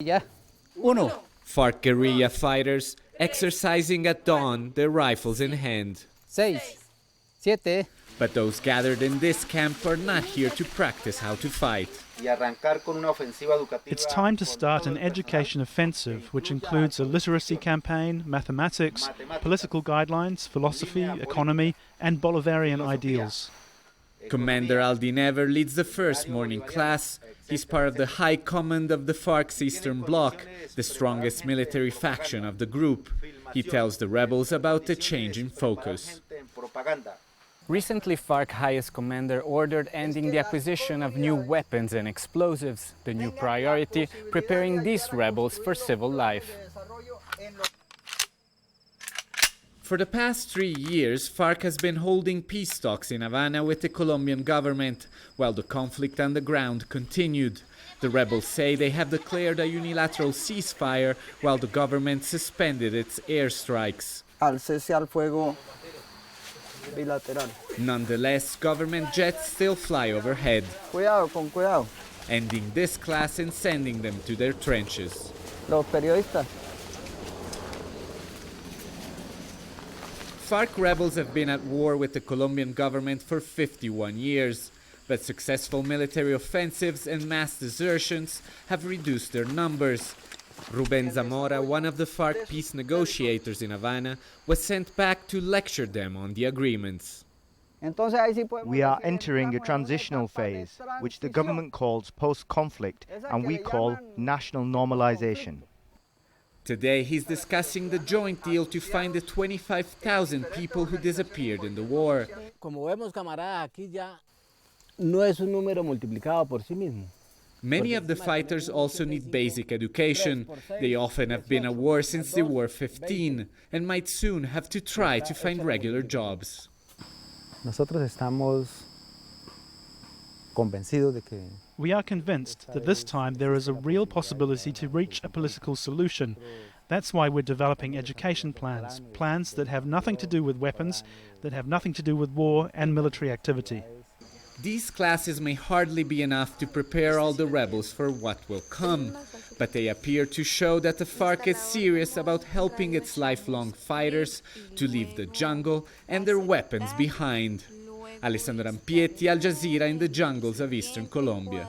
Ya. Uno. FARC guerrilla fighters exercising at dawn, their rifles in hand. 6. 7. But those gathered in this camp are not here to practice how to fight. It's time to start an education offensive which includes a literacy campaign, mathematics, political guidelines, philosophy, economy, and Bolivarian ideals. Commander Aldinever leads the first morning class. He's part of the high command of the FARC's Eastern Bloc, the strongest military faction of the group. He tells the rebels about the change in focus. Recently, FARC highest commander ordered ending the acquisition of new weapons and explosives. The new priority, preparing these rebels for civil life. For the past 3 years, FARC has been holding peace talks in Havana with the Colombian government, while the conflict on the ground continued. The rebels say they have declared a unilateral ceasefire, while the government suspended its airstrikes. Al cese al fuego bilateral. Nonetheless, government jets still fly overhead, Cuidado, con cuidado. ending this class and sending them to their trenches. Los periodistas. FARC rebels have been at war with the Colombian government for 51 years, but successful military offensives and mass desertions have reduced their numbers. Ruben Zamora, one of the FARC peace negotiators in Havana, was sent back to lecture them on the agreements. We are entering a transitional phase, which the government calls post-conflict, and we call national normalization. Today he's discussing the joint deal to find the 25,000 people who disappeared in the war. Como vemos, camarada, aquí ya no es un número multiplicado por sí mismo. Many of the fighters also need basic education. They often have been at war since they were 15 and might soon have to try to find regular jobs. Nosotros estamos convencidos de que We are convinced that this time there is a real possibility to reach a political solution. That's why we're developing education plans, plans that have nothing to do with weapons, that have nothing to do with war and military activity. These classes may hardly be enough to prepare all the rebels for what will come, but they appear to show that the FARC is serious about helping its lifelong fighters to leave the jungle and their weapons behind. Alessandro Rampietti, Al Jazeera in the jungles of eastern Colombia.